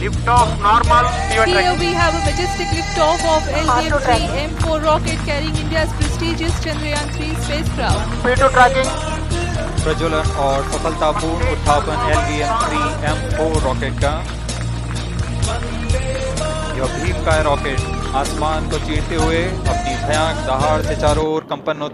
Lift off normal. Here we have a majestic liftoff of LVM-3 M4 rocket carrying India's prestigious Chandrayaan-3 spacecraft. P2 tracking. प्रज्वलन और सफलतापूर्ण उत्थापन LVM-3 M4 rocket का। यह भीमकाय rocket आसमान को चीरते हुए अपनी भयानक दहाड़ से चारों ओर कंपन